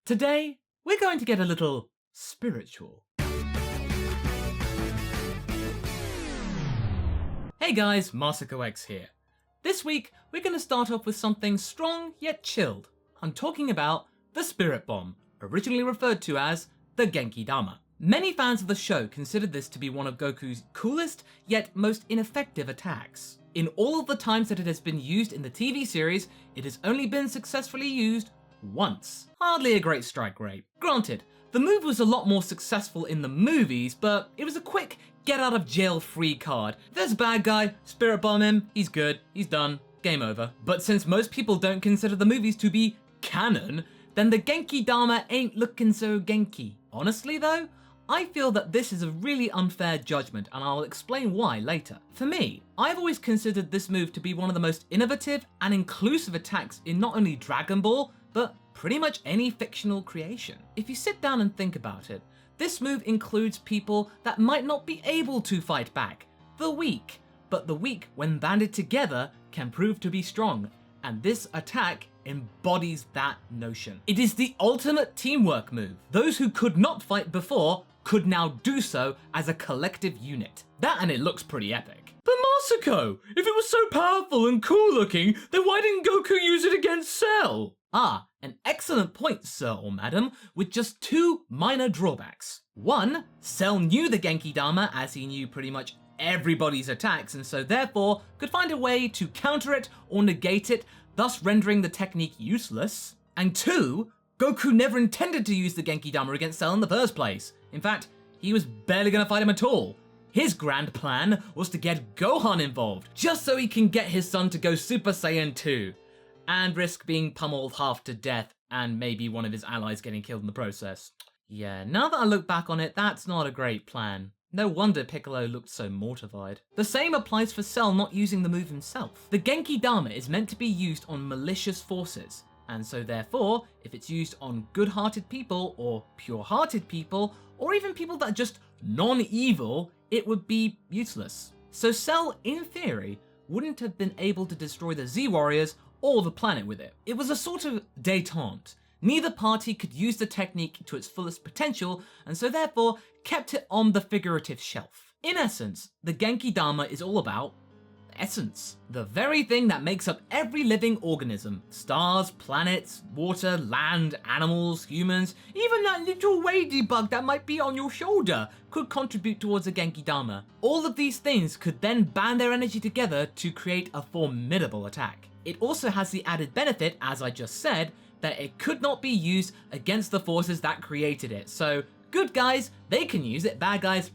Today, we're going to get a little spiritual. Hey guys, MasakoX here. This week, we're going to start off with something strong yet chilled. I'm talking about the Spirit Bomb, originally referred to as the Genki Dama. Many fans of the show considered this to be one of Goku's coolest yet most ineffective attacks. In all of the times that it has been used in the TV series, it has only been successfully used once. Hardly a great strike rate. Granted, the move was a lot more successful in the movies, but it was a quick get out of jail free card. If there's a bad guy, Spirit Bomb him, he's good, he's done, game over. But since most people don't consider the movies to be canon, then the Genki Dama ain't looking so Genki. Honestly though, I feel that this is a really unfair judgment, and I'll explain why later. For me, I've always considered this move to be one of the most innovative and inclusive attacks in not only Dragon Ball, but pretty much any fictional creation. If you sit down and think about it, this move includes people that might not be able to fight back, the weak, but the weak, when banded together, can prove to be strong, and this attack embodies that notion. It is the ultimate teamwork move. Those who could not fight before could now do so as a collective unit. That and it looks pretty epic. But Masako, if it was so powerful and cool looking, then why didn't Goku use it against Cell? Ah, an excellent point, sir or madam, with just two minor drawbacks. One, Cell knew the Genki Dama as he knew pretty much everybody's attacks, and so therefore could find a way to counter it or negate it, thus rendering the technique useless. And two, Goku never intended to use the Genki Dama against Cell in the first place. In fact, he was barely gonna fight him at all. His grand plan was to get Gohan involved, just so he can get his son to go Super Saiyan 2. And risk being pummeled half to death and maybe one of his allies getting killed in the process. Yeah, now that I look back on it, that's not a great plan. No wonder Piccolo looked so mortified. The same applies for Cell not using the move himself. The Genki Dama is meant to be used on malicious forces, and so therefore, if it's used on good-hearted people or pure-hearted people, or even people that are just non-evil, it would be useless. So Cell, in theory, wouldn't have been able to destroy the Z-Warriors or the planet with it. It was a sort of détente. Neither party could use the technique to its fullest potential, and so therefore kept it on the figurative shelf. In essence, the Genki Dama is all about essence. The very thing that makes up every living organism. Stars, planets, water, land, animals, humans, even that little ladybug that might be on your shoulder could contribute towards a Genki Dama. All of these things could then band their energy together to create a formidable attack. It also has the added benefit, as I just said, that it could not be used against the forces that created it. So, good guys, they can use it, bad guys,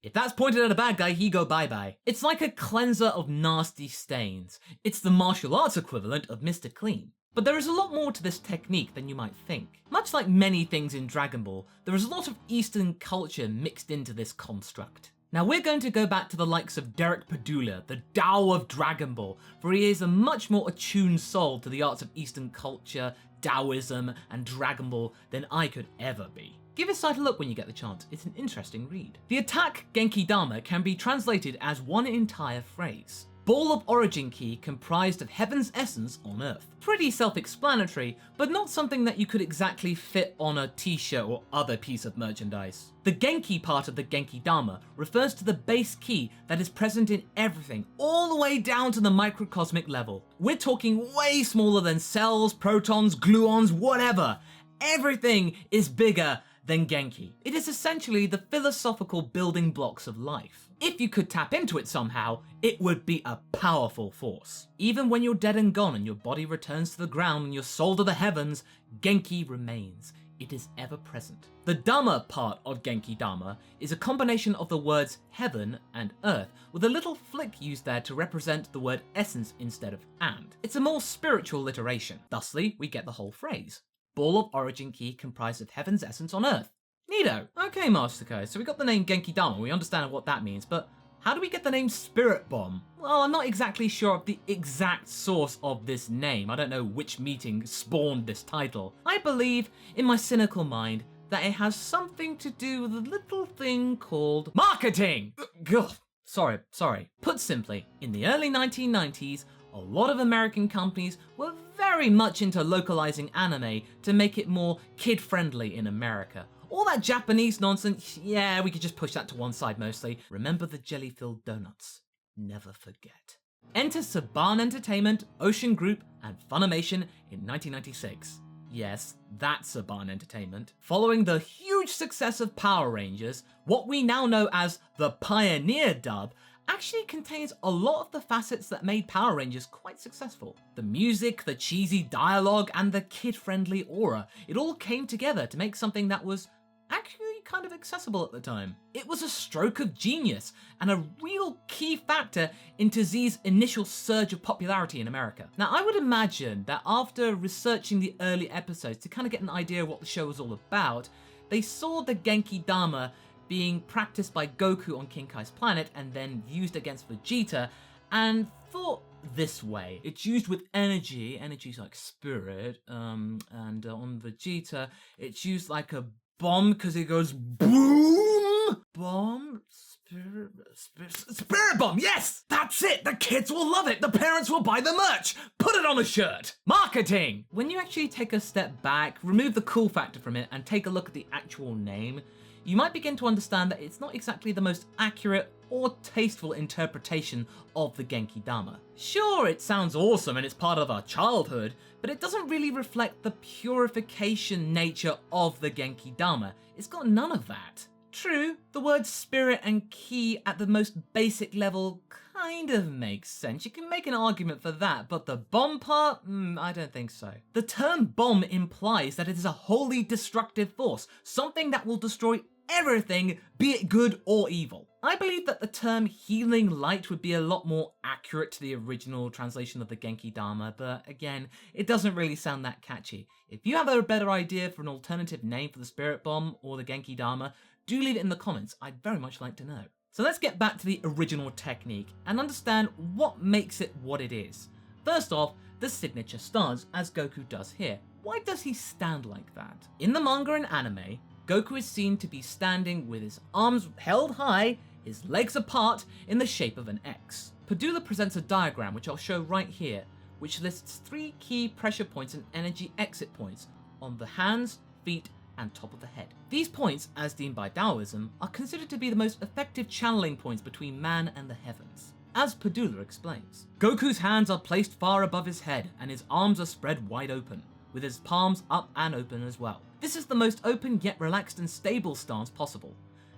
If that's pointed at a bad guy, he go bye-bye. It's like a cleanser of nasty stains. It's the martial arts equivalent of Mr. Clean. But there is a lot more to this technique than you might think. Much like many things in Dragon Ball, there is a lot of Eastern culture mixed into this construct. Now we're going to go back to the likes of Derek Padula, the Tao of Dragon Ball, for he is a much more attuned soul to the arts of Eastern culture, Taoism, and Dragon Ball than I could ever be. Give this site a look when you get the chance, it's an interesting read. The attack Genki Dama can be translated as one entire phrase. Ball of origin key comprised of heaven's essence on earth. Pretty self-explanatory, but not something that you could exactly fit on a t-shirt or other piece of merchandise. The Genki part of the Genki Dama refers to the base key that is present in everything, all the way down to the microcosmic level. We're talking way smaller than cells, protons, gluons, whatever. Everything is bigger than Genki. It is essentially the philosophical building blocks of life. If you could tap into it somehow, it would be a powerful force. Even when you're dead and gone and your body returns to the ground and your soul to the heavens, Genki remains. It is ever present. The Dama part of Genki Dama is a combination of the words heaven and earth, with a little flick used there to represent the word essence instead of and. It's a more spiritual alliteration. Thusly, we get the whole phrase. Ball of origin key comprised of heaven's essence on earth. Neato. Okay, MasakoX, so we got the name Genki Dama, we understand what that means, but how do we get the name Spirit Bomb? Well, I'm not exactly sure of the exact source of this name. I don't know which meeting spawned this title. I believe, in my cynical mind, that it has something to do with a little thing called marketing! Ugh, sorry. Put simply, in the early 1990s, a lot of American companies were very very much into localizing anime to make it more kid-friendly in America. All that Japanese nonsense, yeah, we could just push that to one side mostly. Remember the jelly-filled donuts. Never forget. Enter Saban Entertainment, Ocean Group, and Funimation in 1996. Yes, that's Saban Entertainment. Following the huge success of Power Rangers, what we now know as the Pioneer dub actually contains a lot of the facets that made Power Rangers quite successful. The music, the cheesy dialogue, and the kid-friendly aura, it all came together to make something that was actually kind of accessible at the time. It was a stroke of genius and a real key factor into Z's initial surge of popularity in America. Now, I would imagine that after researching the early episodes to kind of get an idea of what the show was all about, they saw the Genki Dama being practiced by Goku on King Kai's planet and then used against Vegeta, and thought this way. It's used with energy's like spirit, and on Vegeta, it's used like a bomb because it goes boom! Bomb? Spirit bomb, yes! That's it! The kids will love it! The parents will buy the merch! Put it on a shirt! Marketing! When you actually take a step back, remove the cool factor from it, and take a look at the actual name, you might begin to understand that it's not exactly the most accurate or tasteful interpretation of the Genki Dama. Sure, it sounds awesome and it's part of our childhood, but it doesn't really reflect the purification nature of the Genki Dama. It's got none of that. True, the words spirit and ki at the most basic level kind of makes sense. You can make an argument for that, but the bomb part? I don't think so. The term bomb implies that it is a wholly destructive force, something that will destroy everything, be it good or evil. I believe that the term healing light would be a lot more accurate to the original translation of the Genki Dama, but again, it doesn't really sound that catchy. If you have a better idea for an alternative name for the Spirit Bomb or the Genki Dama, do leave it in the comments. I'd very much like to know. So let's get back to the original technique and understand what makes it what it is. First off, the signature stance, as Goku does here. Why does he stand like that? In the manga and anime, Goku is seen to be standing with his arms held high, his legs apart in the shape of an X. Padula presents a diagram, which I'll show right here, which lists 3 key pressure points and energy exit points on the hands, feet, and top of the head. These points, as deemed by Taoism, are considered to be the most effective channeling points between man and the heavens. As Padula explains, Goku's hands are placed far above his head and his arms are spread wide open, with his palms up and open as well. This is the most open yet relaxed and stable stance possible.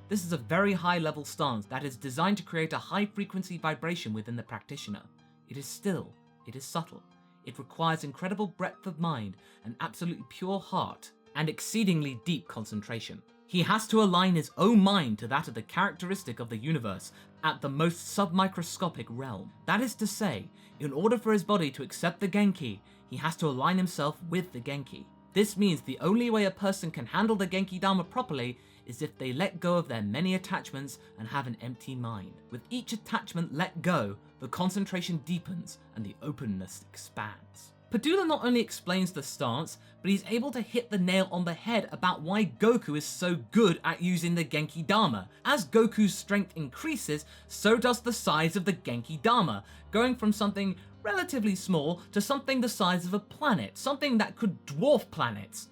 This is a very high level stance that is designed to create a high frequency vibration within the practitioner. It is still, it is subtle, it requires incredible breadth of mind, an absolutely pure heart, and exceedingly deep concentration. He has to align his own mind to that of the characteristic of the universe at the most submicroscopic realm. That is to say, in order for his body to accept the Genki, he has to align himself with the Genki. This means the only way a person can handle the Genki Dama properly is if they let go of their many attachments and have an empty mind. With each attachment let go, the concentration deepens and the openness expands. Padula not only explains the stance, but he's able to hit the nail on the head about why Goku is so good at using the Genki Dama. As Goku's strength increases, so does the size of the Genki Dama, going from something relatively small to something the size of a planet, something that could dwarf planets.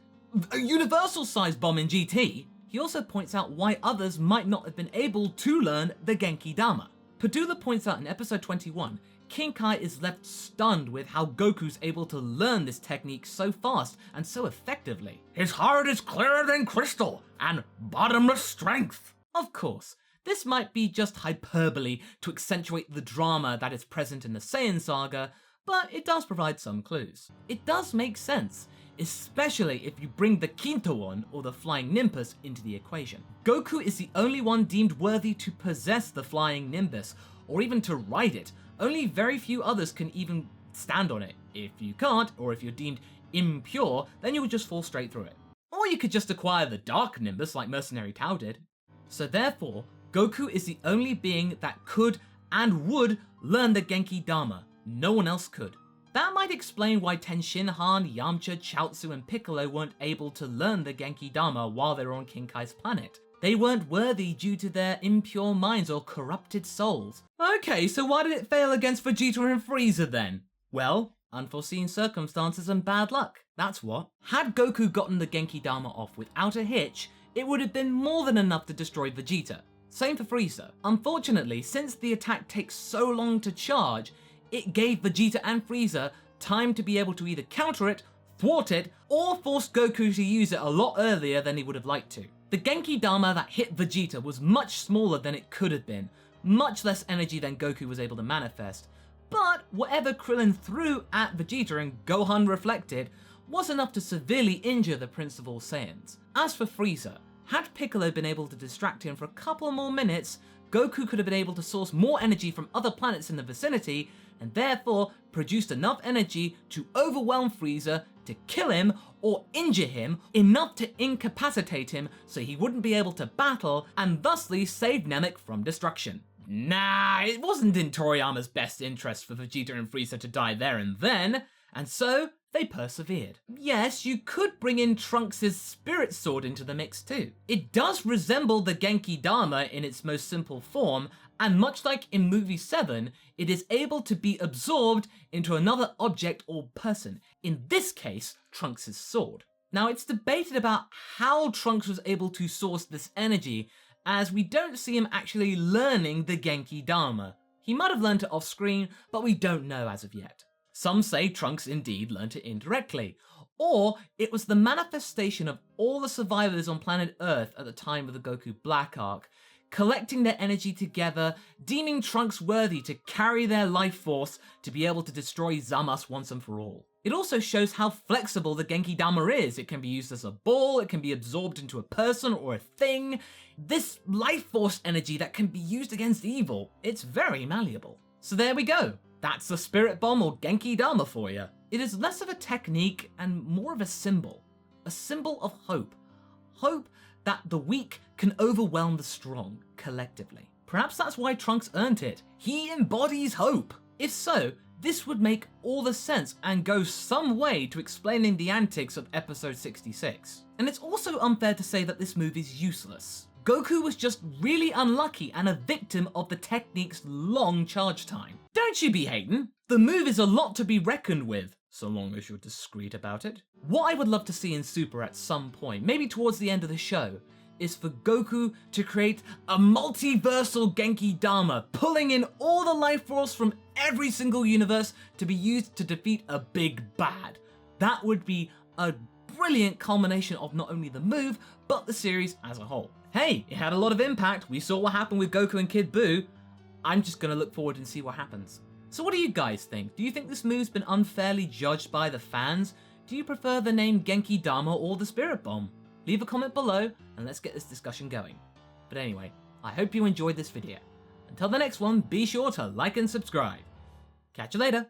A universal size bomb in GT. He also points out why others might not have been able to learn the Genki Dama. Padula points out in episode 21, King Kai is left stunned with how Goku's able to learn this technique so fast and so effectively. His heart is clearer than crystal and bottomless strength. Of course, this might be just hyperbole to accentuate the drama that is present in the Saiyan saga, but it does provide some clues. It does make sense, especially if you bring the Quinto one, or the Flying Nimbus, into the equation. Goku is the only one deemed worthy to possess the Flying Nimbus, or even to ride it. Only very few others can even stand on it. If you can't, or if you're deemed impure, then you would just fall straight through it. Or you could just acquire the Dark Nimbus like Mercenary Tao did. So therefore, Goku is the only being that could and would learn the Genki Dama. No one else could. That might explain why Tenshinhan, Yamcha, Chaozu, and Piccolo weren't able to learn the Genki Dama while they were on King Kai's planet. They weren't worthy due to their impure minds or corrupted souls. Okay, so why did it fail against Vegeta and Frieza then? Well, Unforeseen circumstances and bad luck, that's what. Had Goku gotten the Genki Dama off without a hitch, it would have been more than enough to destroy Vegeta. Same for Frieza. Unfortunately, since the attack takes so long to charge, it gave Vegeta and Frieza time to be able to either counter it, thwart it, or force Goku to use it a lot earlier than he would have liked to. The Genki Dama that hit Vegeta was much smaller than it could have been, much less energy than Goku was able to manifest, but whatever Krillin threw at Vegeta and Gohan reflected was enough to severely injure the Prince of All Saiyans. As for Frieza, had Piccolo been able to distract him for a couple more minutes, Goku could have been able to source more energy from other planets in the vicinity, and therefore produced enough energy to overwhelm Frieza, to kill him or injure him, enough to incapacitate him so he wouldn't be able to battle, and thusly save Namek from destruction. Nah, it wasn't in Toriyama's best interest for Vegeta and Frieza to die there and then, and so they persevered. Yes, you could bring in Trunks' spirit sword into the mix too. It does resemble the Genki Dama in its most simple form, and much like in movie 7, it is able to be absorbed into another object or person, in this case, Trunks' sword. Now it's debated about how Trunks was able to source this energy, as we don't see him actually learning the Genki Dama. He might have learned it off screen, but we don't know as of yet. Some say Trunks indeed learnt it indirectly, or it was the manifestation of all the survivors on planet Earth at the time of the Goku Black arc, collecting their energy together, deeming Trunks worthy to carry their life force to be able to destroy Zamasu once and for all. It also shows how flexible the Genki Dama is. It can be used as a ball, it can be absorbed into a person or a thing. This life force energy that can be used against evil, it's very malleable. So there we go. That's the Spirit Bomb or Genki Dama for you. It is less of a technique and more of a symbol of hope. Hope that the weak can overwhelm the strong, collectively. Perhaps that's why Trunks earned it. He embodies hope. If so, this would make all the sense and go some way to explaining the antics of episode 66. And it's also unfair to say that this move is useless. Goku was just really unlucky and a victim of the technique's long charge time. Don't you be hating. The move is a lot to be reckoned with, so long as you're discreet about it. What I would love to see in Super at some point, maybe towards the end of the show, is for Goku to create a multiversal Genki Dama, pulling in all the life force from every single universe to be used to defeat a big bad. That would be a brilliant culmination of not only the move, but the series as a whole. Hey, it had a lot of impact. We saw what happened with Goku and Kid Buu. I'm just gonna look forward and see what happens. So what do you guys think? Do you think this move's been unfairly judged by the fans? Do you prefer the name Genki Dama or the Spirit Bomb? Leave a comment below and let's get this discussion going. But anyway, I hope you enjoyed this video. Until the next one, be sure to like and subscribe. Catch you later.